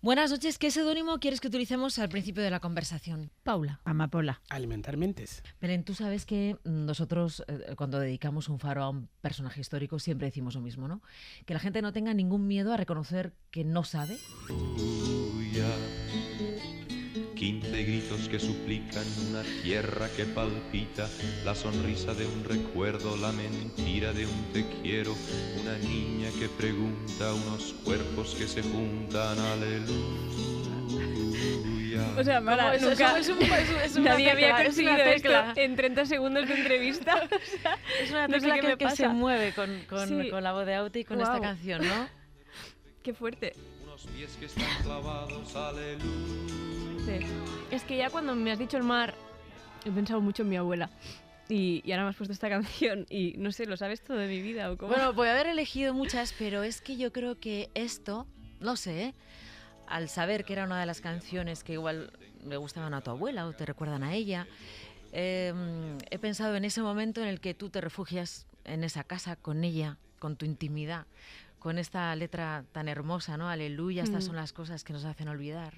Buenas noches. ¿Qué seudónimo quieres que utilicemos al principio de la conversación? Paula. Amapola. Alimentar mentes. Belén, tú sabes que nosotros cuando dedicamos un faro a un personaje histórico siempre decimos lo mismo, ¿no? Que la gente no tenga ningún miedo a reconocer que no sabe. 15 gritos que suplican una tierra que palpita, la sonrisa de un recuerdo, la mentira de un te quiero, una niña que pregunta, unos cuerpos que se juntan, aleluya. O sea, Para, nunca es una nadie había tecla, conseguido es una esto tecla. en 30 segundos de entrevista. O sea, Es una no sé tecla qué me que pasa. se mueve Sí. con la voz de Auti y con esta Guau. canción, ¿no? Qué fuerte. Unos pies que están clavados, aleluya. Sí. Es que ya cuando me has dicho el mar, he pensado mucho en mi abuela. Y ahora me has puesto esta canción y no sé, ¿lo sabes todo de mi vida o cómo? Bueno, voy a haber elegido muchas, pero es que yo creo que esto, no sé, al saber que era una de las canciones que igual le gustaban a tu abuela o te recuerdan a ella, he pensado en ese momento en el que tú te refugias en esa casa con ella, con tu intimidad, con esta letra tan hermosa, ¿no? Aleluya, estas son las cosas que nos hacen olvidar.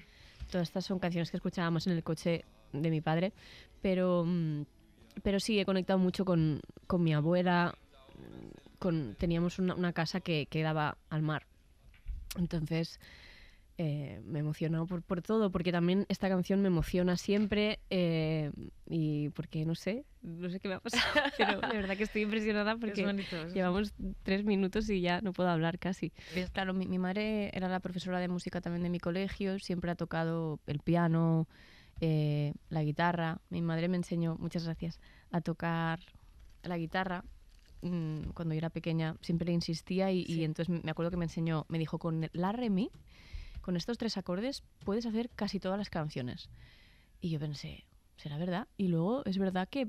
Todas estas son canciones que escuchábamos en el coche de mi padre, pero sí, he conectado mucho con mi abuela. Teníamos una casa que daba al mar. Entonces me emocionó por todo, porque también esta canción me emociona siempre y porque no sé qué me ha pasado, pero de verdad que estoy impresionada porque Es bonito, llevamos 3 minutos y ya no puedo hablar casi. Claro, mi madre era la profesora de música también de mi colegio, siempre ha tocado el piano, la guitarra. Mi madre me enseñó, muchas gracias, a tocar la guitarra. Cuando yo era pequeña siempre le insistía y entonces me acuerdo que me dijo, con la, re, mi, con estos 3 acordes puedes hacer casi todas las canciones. Y yo pensé, ¿será verdad? Y luego es verdad que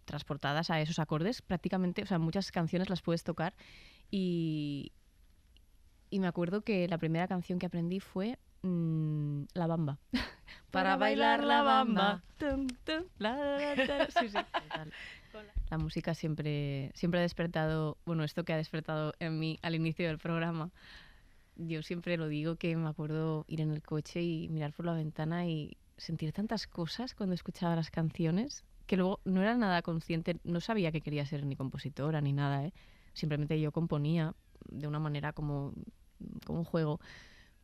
transportadas a esos acordes prácticamente, o sea, muchas canciones las puedes tocar y me acuerdo que la primera canción que aprendí fue La Bamba. Para bailar la bamba. Tum, tum, sí, total. La música siempre ha despertado, bueno, esto que ha despertado en mí al inicio del programa. Yo siempre lo digo, que me acuerdo ir en el coche y mirar por la ventana y sentir tantas cosas cuando escuchaba las canciones, que luego no era nada consciente, no sabía que quería ser ni compositora ni nada, ¿eh? Simplemente yo componía de una manera como un juego.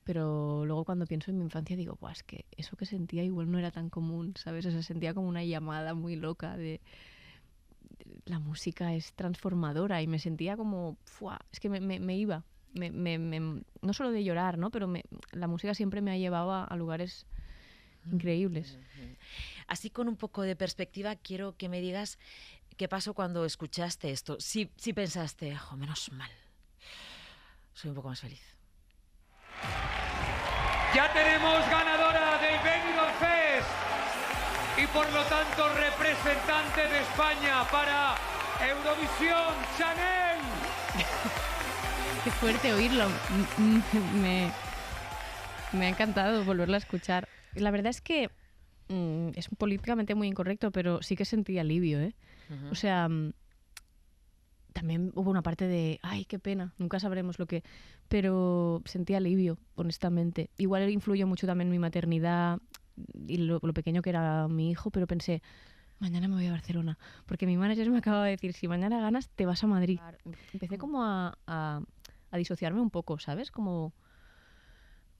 Pero luego cuando pienso en mi infancia digo, buah, es que eso que sentía igual no era tan común, ¿sabes? O sea, sentía como una llamada muy loca de la música es transformadora y me sentía como, ¡fua! Es que me iba. No solo de llorar, ¿no? Pero la música siempre me ha llevado a lugares increíbles. Así con un poco de perspectiva, quiero que me digas qué pasó cuando escuchaste esto. Si pensaste, menos mal, soy un poco más feliz. Ya tenemos ganadora del Benidorm Fest y por lo tanto representante de España para Eurovisión, Chanel. Qué fuerte oírlo. Me ha encantado volverlo a escuchar. La verdad es que es políticamente muy incorrecto, pero sí que sentí alivio, ¿eh? O sea, también hubo una parte de, ay, qué pena, nunca sabremos lo que... Pero sentí alivio, honestamente. Igual influyó mucho también mi maternidad y lo pequeño que era mi hijo, pero pensé, mañana me voy a Barcelona. Porque mi manager me acaba de decir, si mañana ganas, te vas a Madrid. Empecé como a disociarme un poco, ¿sabes? Como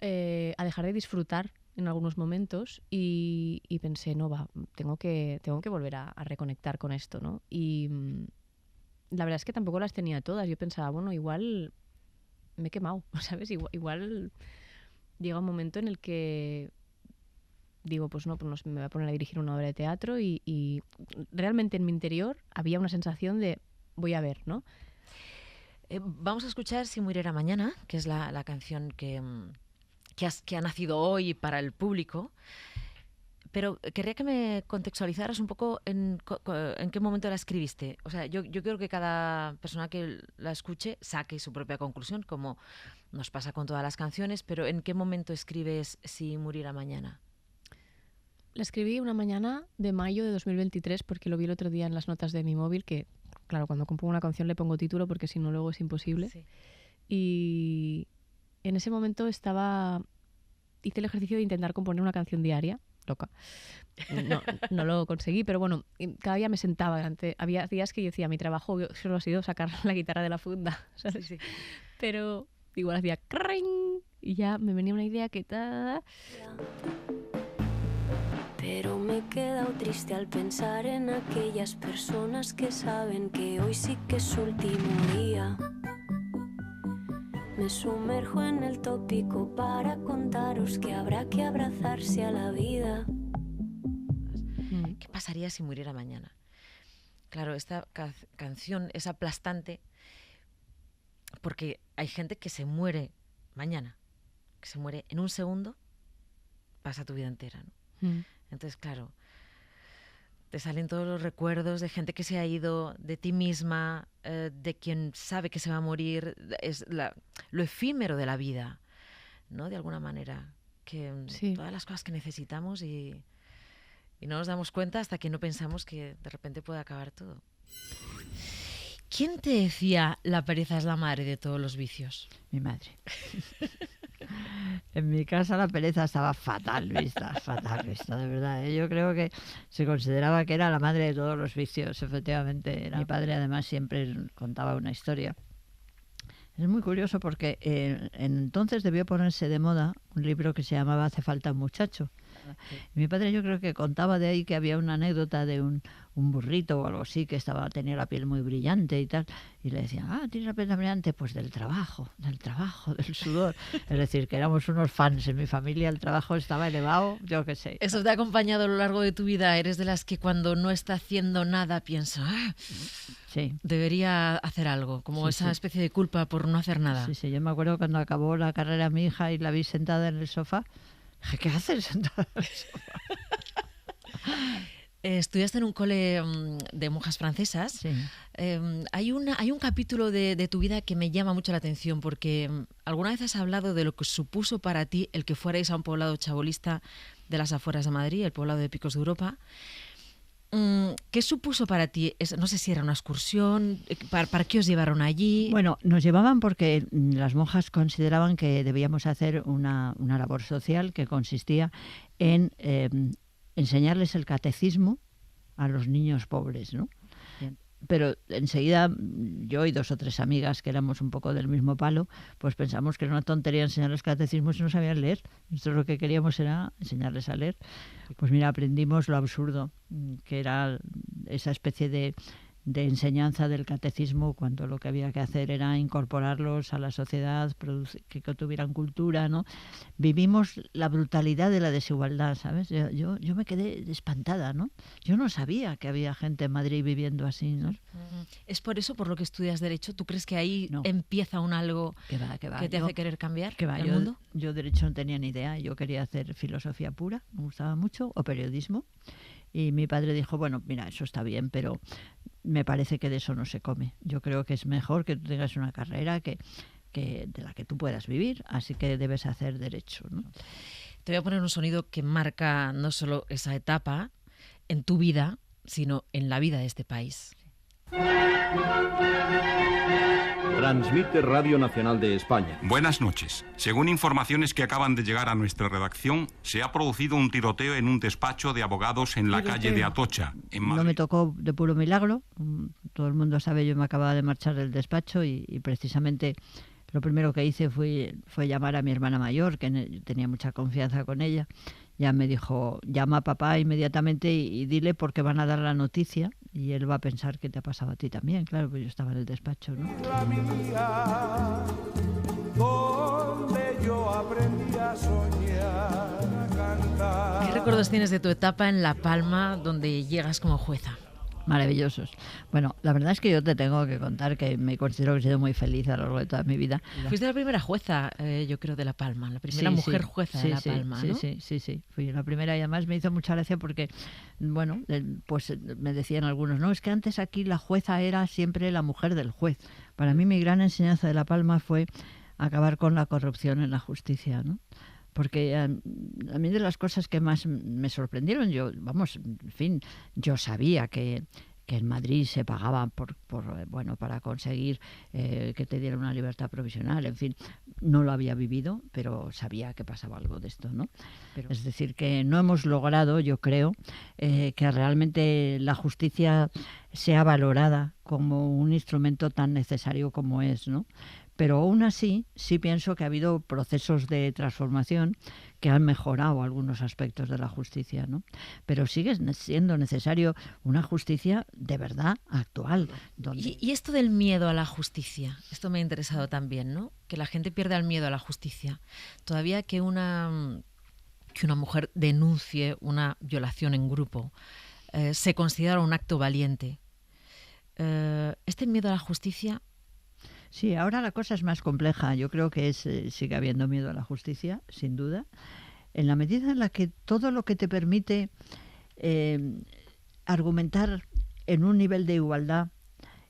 a dejar de disfrutar en algunos momentos y pensé, no, tengo que volver a reconectar con esto, ¿no? Y la verdad es que tampoco las tenía todas. Yo pensaba, bueno, igual me he quemado, ¿sabes? Igual llega un momento en el que digo, pues no me voy a poner a dirigir una obra de teatro y realmente en mi interior había una sensación de voy a ver, ¿no? Vamos a escuchar Si muriera mañana, que es la canción que ha nacido hoy para el público. Pero querría que me contextualizaras un poco en qué momento la escribiste. O sea, yo quiero que cada persona que la escuche saque su propia conclusión, como nos pasa con todas las canciones, pero ¿en qué momento escribes Si muriera mañana? La escribí una mañana de mayo de 2023 porque lo vi el otro día en las notas de mi móvil, que claro, cuando compongo una canción le pongo título porque si no luego es imposible. Sí. Y en ese momento hice el ejercicio de intentar componer una canción diaria, loca. No lo conseguí, pero bueno, cada día me sentaba delante. Había días que yo decía, mi trabajo solo ha sido sacar la guitarra de la funda, ¿sabes? Sí. Pero igual hacía cring y ya me venía una idea que Pero me he quedado triste al pensar en aquellas personas que saben que hoy sí que es su último día. Me sumerjo en el tópico para contaros que habrá que abrazarse a la vida. ¿Qué pasaría si muriera mañana? Claro, esta canción es aplastante porque hay gente que se muere mañana, que se muere en un segundo, pasa tu vida entera, ¿no? Entonces, claro, te salen todos los recuerdos de gente que se ha ido, de ti misma, de quien sabe que se va a morir, es lo efímero de la vida, ¿no? De alguna manera, que todas las cosas que necesitamos y no nos damos cuenta hasta que no pensamos que de repente puede acabar todo. ¿Quién te decía la pereza es la madre de todos los vicios? Mi madre. En mi casa la pereza estaba fatal vista, de verdad. Yo creo que se consideraba que era la madre de todos los vicios, efectivamente. Mi padre además siempre contaba una historia. Es muy curioso porque entonces debió ponerse de moda un libro que se llamaba Hace falta un muchacho. Y mi padre yo creo que contaba de ahí que había una anécdota de un burrito o algo así que tenía la piel muy brillante y tal. Y le decían, ¿tienes la piel brillante? Pues del trabajo, del sudor. Es decir, que éramos unos fans. En mi familia el trabajo estaba elevado, yo qué sé. Eso te ha acompañado a lo largo de tu vida. Eres de las que cuando no está haciendo nada piensa, sí, debería hacer algo, como esa especie de culpa por no hacer nada. Sí, yo me acuerdo cuando acabó la carrera mi hija y la vi sentada en el sofá. Dije, ¿qué haces sentada en el sofá? Estudiaste en un cole de monjas francesas. Sí. Hay un capítulo de tu vida que me llama mucho la atención porque alguna vez has hablado de lo que supuso para ti el que fuerais a un poblado chabolista de las afueras de Madrid, el poblado de Picos de Europa. ¿Qué supuso para ti? No sé si era una excursión, ¿para qué os llevaron allí? Bueno, nos llevaban porque las monjas consideraban que debíamos hacer una labor social que consistía en enseñarles el catecismo a los niños pobres, ¿no? Bien. Pero enseguida yo y 2 o 3 amigas que éramos un poco del mismo palo, pues pensamos que era una tontería enseñarles catecismo si no sabían leer. Nosotros lo que queríamos era enseñarles a leer. Pues mira, aprendimos lo absurdo, que era esa especie de enseñanza del catecismo, cuando lo que había que hacer era incorporarlos a la sociedad, que tuvieran cultura, ¿no? Vivimos la brutalidad de la desigualdad, ¿sabes? Yo me quedé espantada, ¿no? Yo no sabía que había gente en Madrid viviendo así, ¿no? ¿Es por eso por lo que estudias Derecho? ¿Tú crees que ahí empieza algo que te hace querer cambiar el mundo? Yo Derecho no tenía ni idea, yo quería hacer filosofía pura, me gustaba mucho, o periodismo. Y mi padre dijo, bueno, mira, eso está bien, pero me parece que de eso no se come. Yo creo que es mejor que tú tengas una carrera que de la que tú puedas vivir, así que debes hacer Derecho, ¿no? Te voy a poner un sonido que marca no solo esa etapa en tu vida, sino en la vida de este país. Transmite Radio Nacional de España. Buenas noches. Según informaciones que acaban de llegar a nuestra redacción, se ha producido un tiroteo en un despacho de abogados en la calle de Atocha, en Madrid. No me tocó de puro milagro. Todo el mundo sabe, yo me acababa de marchar del despacho y precisamente lo primero que hice fue llamar a mi hermana mayor, que tenía mucha confianza con ella. Ya me dijo, llama a papá inmediatamente y dile porque van a dar la noticia y él va a pensar que te ha pasado a ti también. Claro, pues yo estaba en el despacho, ¿no? La mía, donde yo aprendí a soñar, a cantar. ¿Qué recuerdos tienes de tu etapa en La Palma, donde llegas como jueza? Maravillosos. Bueno, la verdad es que yo te tengo que contar que me considero que he sido muy feliz a lo largo de toda mi vida. Fuiste la primera jueza, yo creo, de La Palma, la primera mujer jueza de La Palma, ¿no? Sí. Fui la primera y además me hizo mucha gracia porque, bueno, pues me decían algunos, no, es que antes aquí la jueza era siempre la mujer del juez. Para mí mi gran enseñanza de La Palma fue acabar con la corrupción en la justicia, ¿no? Porque a mí de las cosas que más me sorprendieron, yo sabía que que en Madrid se pagaba para conseguir que te dieran una libertad provisional. En fin, no lo había vivido, pero sabía que pasaba algo de esto, ¿no? Es decir, que no hemos logrado, yo creo, que realmente la justicia sea valorada como un instrumento tan necesario como es, ¿no? Pero aún así, sí pienso que ha habido procesos de transformación que han mejorado algunos aspectos de la justicia, ¿no? Pero sigue siendo necesario una justicia de verdad actual. Y esto del miedo a la justicia, esto me ha interesado también, ¿no? Que la gente pierda el miedo a la justicia. Todavía que una mujer denuncie una violación en grupo se considera un acto valiente. Este miedo a la justicia... Sí, ahora la cosa es más compleja. Yo creo que sigue habiendo miedo a la justicia, sin duda, en la medida en la que todo lo que te permite argumentar en un nivel de igualdad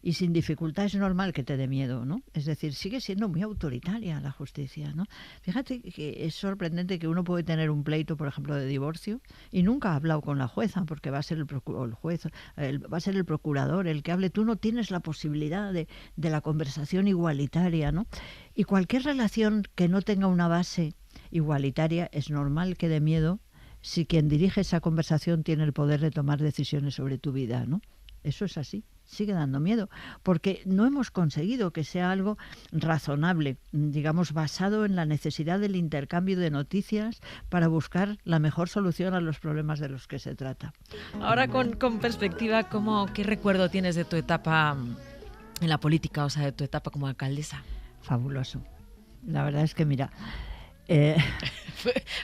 y sin dificultad es normal que te dé miedo, ¿no? Es decir, sigue siendo muy autoritaria la justicia, ¿no? Fíjate que es sorprendente que uno puede tener un pleito, por ejemplo, de divorcio y nunca ha hablado con la jueza porque va a ser va a ser el procurador el que hable. Tú no tienes la posibilidad de la conversación igualitaria, ¿no? Y cualquier relación que no tenga una base igualitaria es normal que dé miedo si quien dirige esa conversación tiene el poder de tomar decisiones sobre tu vida, ¿no? Eso es así. Sigue dando miedo, porque no hemos conseguido que sea algo razonable, digamos, basado en la necesidad del intercambio de noticias para buscar la mejor solución a los problemas de los que se trata. Ahora con perspectiva, ¿qué recuerdo tienes de tu etapa en la política, o sea, de tu etapa como alcaldesa? Fabuloso. La verdad es que, mira...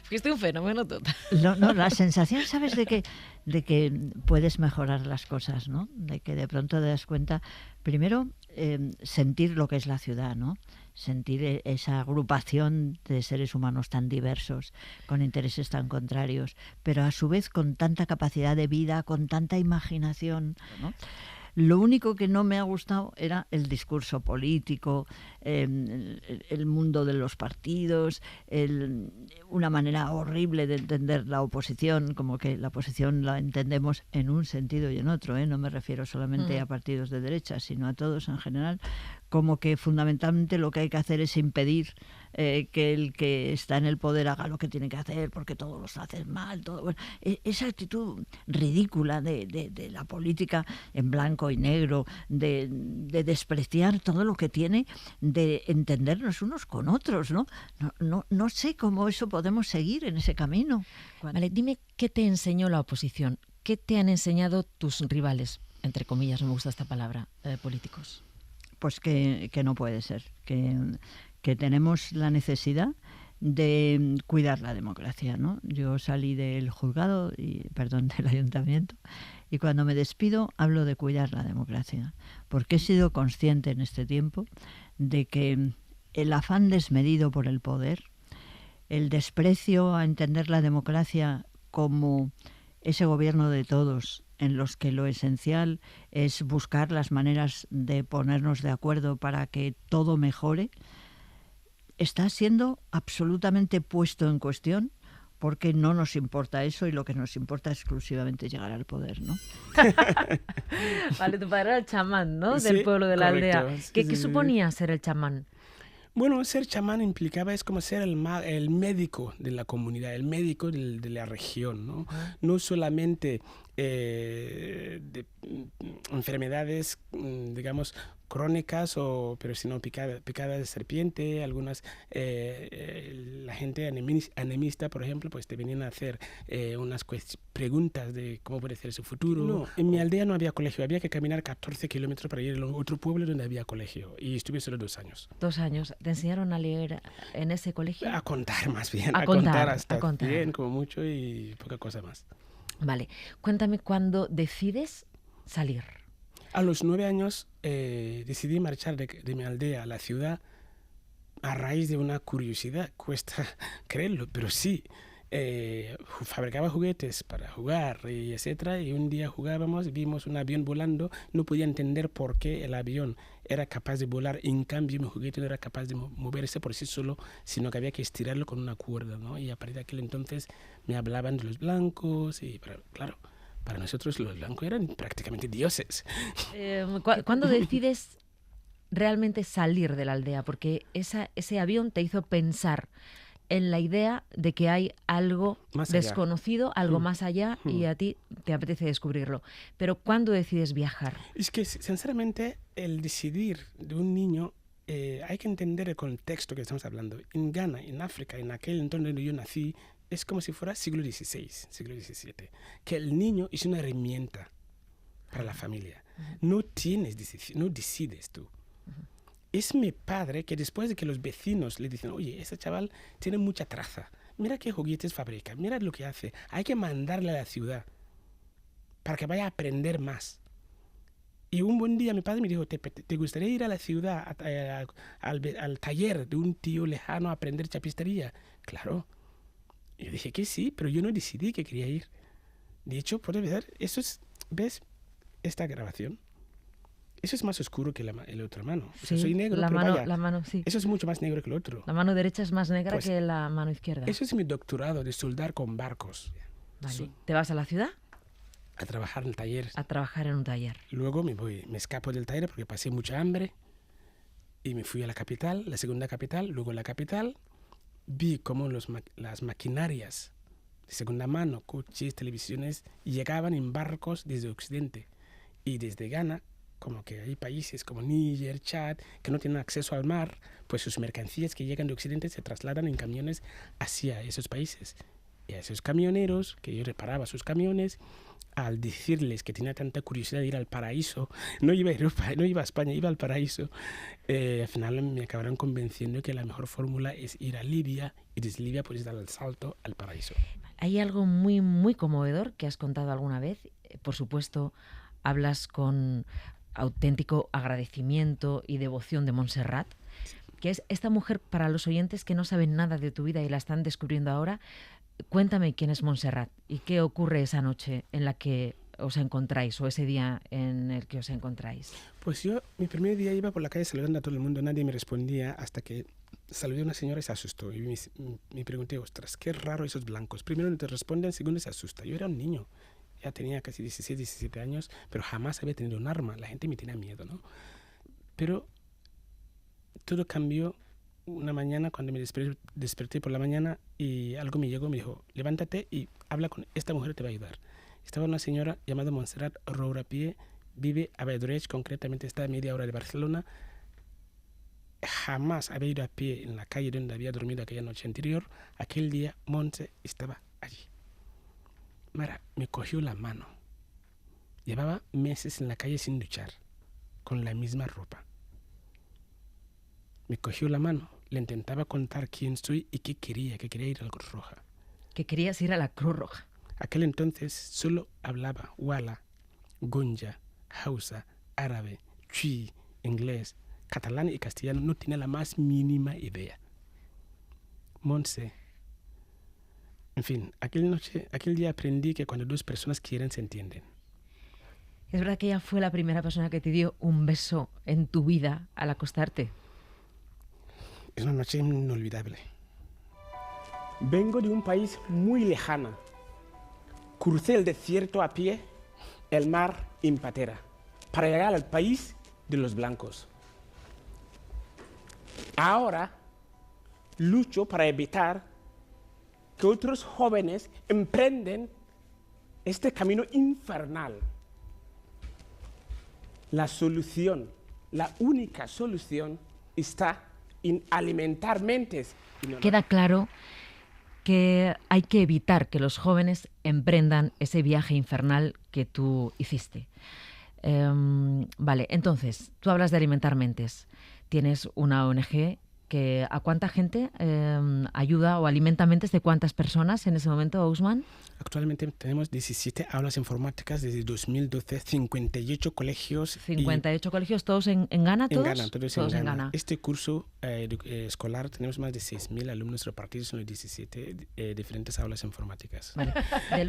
Fuiste un fenómeno total. No, la sensación, ¿sabes? De que puedes mejorar las cosas, ¿no? De que de pronto te das cuenta, primero, sentir lo que es la ciudad, ¿no? Sentir esa agrupación de seres humanos tan diversos, con intereses tan contrarios, pero a su vez con tanta capacidad de vida, con tanta imaginación, ¿no? Lo único que no me ha gustado era el discurso político, el mundo de los partidos, una manera horrible de entender la oposición, como que la oposición la entendemos en un sentido y en otro, no me refiero solamente a partidos de derecha, sino a todos en general, como que fundamentalmente lo que hay que hacer es impedir que el que está en el poder haga lo que tiene que hacer porque todos los hacen mal. Bueno, esa actitud ridícula de la política en blanco y negro, de despreciar todo lo que tiene, de entendernos unos con otros, ¿no? No sé cómo eso podemos seguir en ese camino. Vale, dime qué te enseñó la oposición, qué te han enseñado tus rivales, entre comillas, no me gusta esta palabra, políticos. Pues que no puede ser, que tenemos la necesidad de cuidar la democracia, ¿no? Yo salí del juzgado, del ayuntamiento, y cuando me despido hablo de cuidar la democracia, porque he sido consciente en este tiempo de que el afán desmedido por el poder, el desprecio a entender la democracia como ese gobierno de todos, en los que lo esencial es buscar las maneras de ponernos de acuerdo para que todo mejore, está siendo absolutamente puesto en cuestión porque no nos importa eso y lo que nos importa es exclusivamente llegar al poder, ¿no? Vale, tu padre era el chamán, ¿no? Sí, del pueblo de la correcto. aldea. ¿Qué suponía ser el chamán? Bueno, ser chamán implicaba, es como ser el médico de la comunidad, el médico de la región, ¿no? No solamente de enfermedades, digamos, crónicas, pero sino picadas de serpiente, algunas, la gente anemista, por ejemplo, pues te venían a hacer unas preguntas de cómo puede ser su futuro. No, en mi aldea no había colegio, había que caminar 14 kilómetros para ir a otro pueblo donde había colegio, y estuve solo 2 años. 2 años. ¿Te enseñaron a leer en ese colegio? A contar más bien, a contar hasta a contar. 100 como mucho y poca cosa más. Vale, cuéntame cuándo decides salir. A los 9 años decidí marchar de mi aldea a la ciudad a raíz de una curiosidad. Cuesta creerlo, pero sí. Fabricaba juguetes para jugar y etcétera, y un día jugábamos, vimos un avión volando, no podía entender por qué el avión era capaz de volar, en cambio mi juguete no era capaz de moverse por sí solo, sino que había que estirarlo con una cuerda, ¿no? Y a partir de aquel entonces me hablaban de los blancos y claro, Para nosotros los blancos eran prácticamente dioses. ¿Cuándo decides realmente salir de la aldea? Porque ese avión te hizo pensar en la idea de que hay algo Más allá. desconocido, algo más allá, y a ti te apetece descubrirlo. Pero ¿cuándo decides viajar? Es que, sinceramente, el decidir de un niño, hay que entender el contexto que estamos hablando. En Ghana, en África, en aquel entorno donde yo nací, es como si fuera siglo XVI, siglo XVII, que el niño es una herramienta para la familia. No decides tú. Es mi padre que después de que los vecinos le dicen, oye, ese chaval tiene mucha traza, mira qué juguetes fabrica, mira lo que hace, hay que mandarle a la ciudad para que vaya a aprender más. Y un buen día mi padre me dijo, ¿te gustaría ir a la ciudad, al taller de un tío lejano a aprender chapistería? Claro. Y yo dije que sí, pero yo no decidí que quería ir. De hecho, puedes ver, eso es, ¿ves esta grabación? Eso es más oscuro que el otra mano. O sea, Sí, soy negro, la pero mano, vaya, la mano, sí. eso es mucho más negro que el otro. La mano derecha es más negra Pues, que la mano izquierda. Eso es mi doctorado de soldar con barcos. Vale. ¿Te vas a la ciudad? A trabajar en el taller. A trabajar en un taller. Luego me escapo del taller porque pasé mucha hambre y me fui a la capital, la segunda capital. Luego en la capital vi cómo las maquinarias de segunda mano, coches, televisiones, llegaban en barcos desde Occidente. Y desde Ghana, como que hay países como Níger, Chad, que no tienen acceso al mar, pues sus mercancías que llegan de Occidente se trasladan en camiones hacia esos países. Y a esos camioneros, que yo reparaba sus camiones, al decirles que tenía tanta curiosidad de ir al paraíso, no iba a Europa, no iba a España, iba al paraíso, al final me acabaron convenciendo que la mejor fórmula es ir a Libia y desde Libia puedes dar el salto al paraíso. Hay algo muy, muy conmovedor que has contado alguna vez. Por supuesto, hablas con auténtico agradecimiento y devoción de Montserrat, que es esta mujer, para los oyentes que no saben nada de tu vida y la están descubriendo ahora. Cuéntame quién es Montserrat y qué ocurre esa noche en la que os encontráis o ese día en el que os encontráis. Pues yo, mi primer día iba por la calle saludando a todo el mundo, nadie me respondía hasta que saludé a una señora y se asustó. Y me pregunté, ostras, qué raro esos blancos. Primero no te responden, segundo se asusta. Yo era un niño, ya tenía casi 16, 17 años, pero jamás había tenido un arma. La gente me tenía miedo, ¿no? Pero todo cambió una mañana cuando me desperté por la mañana y algo me llegó, me dijo, levántate y habla con esta mujer, te va a ayudar. Estaba una señora llamada Montserrat Rourapié, vive a Valladolid, concretamente está a media hora de Barcelona. Jamás había ido a pie en la calle donde había dormido aquella noche anterior. Aquel día Montse estaba allí. Mara, me cogió la mano. Llevaba meses en la calle sin duchar, con la misma ropa. Me cogió la mano, le intentaba contar quién soy y qué quería ir a la Cruz Roja. Que querías ir a la Cruz Roja. Aquel entonces solo hablaba Wala, Gonja, Hausa, árabe, Twi, inglés, catalán y castellano. No tenía la más mínima idea. Montse. En fin, aquel día aprendí que cuando dos personas quieren se entienden. ¿Es verdad que ella fue la primera persona que te dio un beso en tu vida al acostarte? Es una noche inolvidable. Vengo de un país muy lejano. Crucé el desierto a pie, el mar en patera, para llegar al país de los blancos. Ahora lucho para evitar que otros jóvenes emprenden este camino infernal. La solución, la única solución está en alimentar mentes. Queda claro que hay que evitar que los jóvenes emprendan ese viaje infernal que tú hiciste. Vale, entonces, tú hablas de alimentar mentes. Tienes una ONG que ¿a cuánta gente ayuda o alimenta mentes de cuántas personas en ese momento, Ousmane? Actualmente tenemos 17 aulas informáticas desde 2012, 58 colegios. 58 colegios, ¿todos en Ghana? ¿Todos? En Ghana, todos en Ghana. Este curso escolar tenemos más de 6.000 alumnos repartidos en los 17 diferentes aulas informáticas. Vale.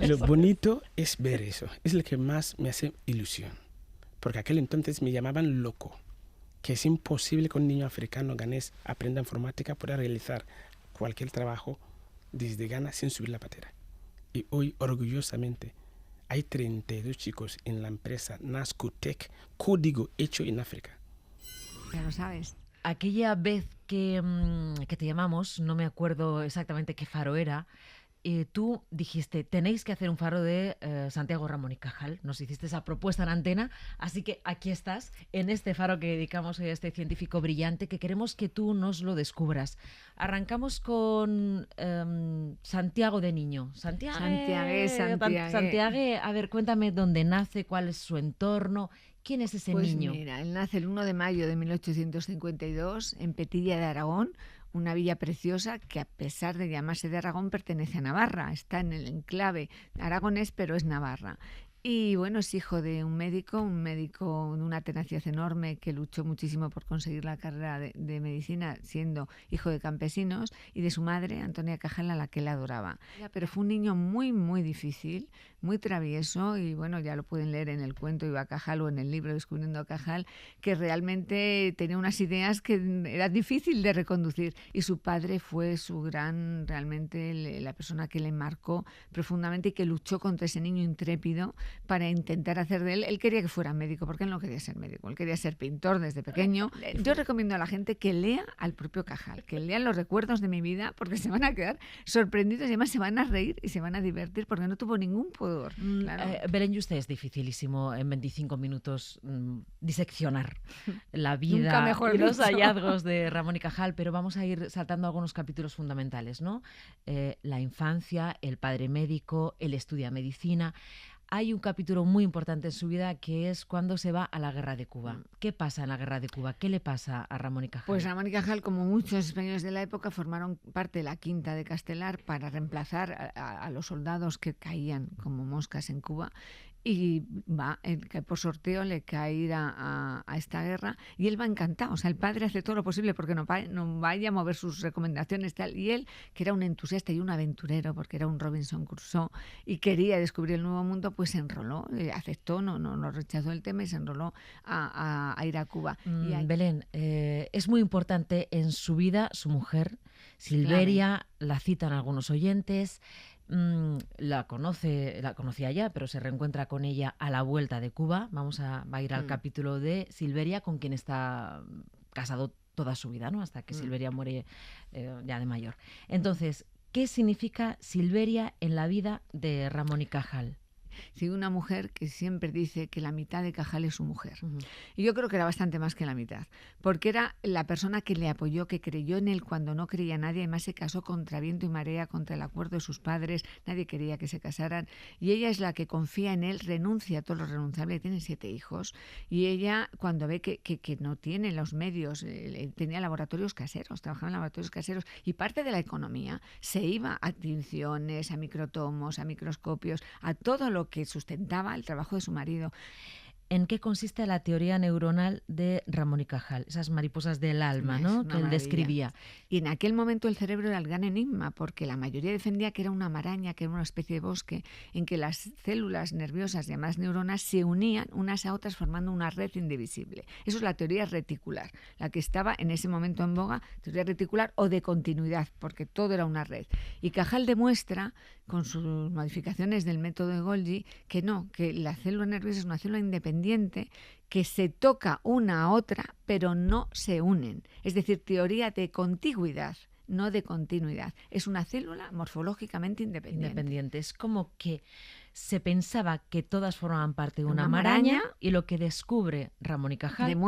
Lo bonito es ver eso, es lo que más me hace ilusión. Porque aquel entonces me llamaban loco, que es imposible que un niño africano ganés aprenda informática, pueda realizar cualquier trabajo desde Ghana sin subir la patera. Y hoy, orgullosamente, hay 32 chicos en la empresa Nascotec, código hecho en África. Ya lo sabes. Aquella vez que te llamamos, no me acuerdo exactamente qué faro era, tú dijiste, tenéis que hacer un faro de Santiago Ramón y Cajal. Nos hiciste esa propuesta en antena, así que aquí estás, en este faro que dedicamos hoy a este científico brillante, que queremos que tú nos lo descubras. Arrancamos con Santiago de niño. Santiago, a ver, cuéntame dónde nace, cuál es su entorno, quién es ese niño. Pues mira, él nace el 1 de mayo de 1852 en Petilla de Aragón, una villa preciosa que, a pesar de llamarse de Aragón, pertenece a Navarra. Está en el enclave aragonés, pero es Navarra. Y bueno, es hijo de un médico de una tenacidad enorme, que luchó muchísimo por conseguir la carrera de medicina, siendo hijo de campesinos, y de su madre, Antonia Cajal, a la que él adoraba. Pero fue un niño muy, muy difícil, muy travieso, y bueno, ya lo pueden leer en el cuento Iba Cajal o en el libro Descubriendo a Cajal, que realmente tenía unas ideas que era difícil de reconducir. Y su padre fue realmente la persona que le marcó profundamente y que luchó contra ese niño intrépido para intentar hacer de él. Él quería que fuera médico, porque él no quería ser médico, él quería ser pintor desde pequeño. Yo recomiendo a la gente que lea al propio Cajal, que lean los recuerdos de mi vida, porque se van a quedar sorprendidos y además se van a reír y se van a divertir, porque no tuvo ningún pudor. Claro. Belén Yuste, es dificilísimo en 25 minutos diseccionar la vida y los hallazgos de Ramón y Cajal, pero vamos a ir saltando algunos capítulos fundamentales, ¿no? La infancia, el padre médico, él estudia medicina. Hay un capítulo muy importante en su vida, que es cuando se va a la Guerra de Cuba. ¿Qué pasa en la Guerra de Cuba? ¿Qué le pasa a Ramón y Cajal? Pues Ramón y Cajal, como muchos españoles de la época, formaron parte de la Quinta de Castelar para reemplazar a los soldados que caían como moscas en Cuba. Y por sorteo le cae ir a esta guerra, y él va encantado. O sea, el padre hace todo lo posible porque no vaya a mover sus recomendaciones, tal. Y él, que era un entusiasta y un aventurero, porque era un Robinson Crusoe y quería descubrir el nuevo mundo, pues se enroló, aceptó, no rechazó el tema y se enroló a ir a Cuba. Belén, es muy importante en su vida su mujer, Silveria, la citan algunos oyentes. La conocía ya, pero se reencuentra con ella a la vuelta de Cuba. Va a ir al capítulo de Silveria, con quien está casado toda su vida, ¿no? Hasta que Silveria muere ya de mayor. Entonces, ¿qué significa Silveria en la vida de Ramón y Cajal? Sí, una mujer que siempre dice que la mitad de Cajal es su mujer. Y yo creo que era bastante más que la mitad, porque era la persona que le apoyó, que creyó en él cuando no creía nadie. Además, se casó contra viento y marea, contra el acuerdo de sus padres. Nadie quería que se casaran. Y ella es la que confía en él, renuncia a todo lo renunciable. Tiene 7 hijos. Y ella, cuando ve que no tiene los medios, tenía laboratorios caseros, trabajaba en laboratorios caseros, y parte de la economía se iba a tinciones, a microtomos, a microscopios, a todo lo que sustentaba el trabajo de su marido. ¿En qué consiste la teoría neuronal de Ramón y Cajal? Esas mariposas del alma, ¿no?, que él describía. Y en aquel momento el cerebro era el gran enigma, porque la mayoría defendía que era una maraña, que era una especie de bosque, en que las células nerviosas llamadas neuronas se unían unas a otras formando una red indivisible. Eso es la teoría reticular, la que estaba en ese momento en boga, teoría reticular o de continuidad, porque todo era una red. Y Cajal demuestra, con sus modificaciones del método de Golgi, que no, que la célula nerviosa es una célula independiente, que se toca una a otra, pero no se unen. Es decir, teoría de contigüidad, no de continuidad. Es una célula morfológicamente independiente. Es como que se pensaba que todas formaban parte de una maraña, y lo que descubre Ramón y Cajal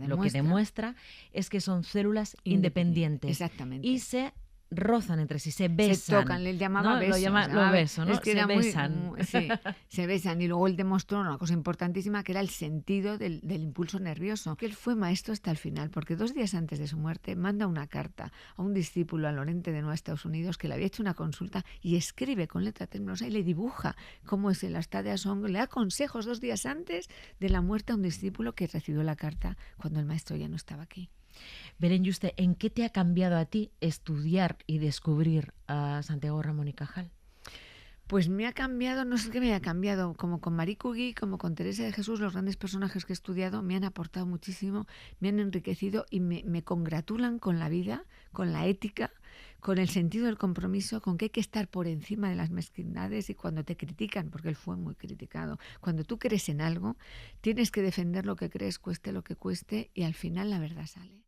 lo que demuestra es que son células independientes. Exactamente. Y se rozan entre sí, se besan. Se tocan, él llamaba ¿no? besos. Lo beso, ¿no? Es que se besan. Sí, se besan. Y luego él demostró una cosa importantísima, que era el sentido del impulso nervioso. Que él fue maestro hasta el final, porque 2 días antes de su muerte manda una carta a un discípulo, a Lorente de Nueva Estados Unidos, que le había hecho una consulta, y escribe con letra temblorosa y le dibuja cómo es el estado de asombro. Le da consejos 2 días antes de la muerte a un discípulo que recibió la carta cuando el maestro ya no estaba aquí. Belén Yuste, ¿en qué te ha cambiado a ti estudiar y descubrir a Santiago Ramón y Cajal? Pues me ha cambiado, no sé qué me ha cambiado, como con Marie Curie, como con Teresa de Jesús, los grandes personajes que he estudiado me han aportado muchísimo, me han enriquecido y me congratulan con la vida, con la ética, con el sentido del compromiso, con que hay que estar por encima de las mezquindades y cuando te critican, porque él fue muy criticado. Cuando tú crees en algo, tienes que defender lo que crees, cueste lo que cueste, y al final la verdad sale.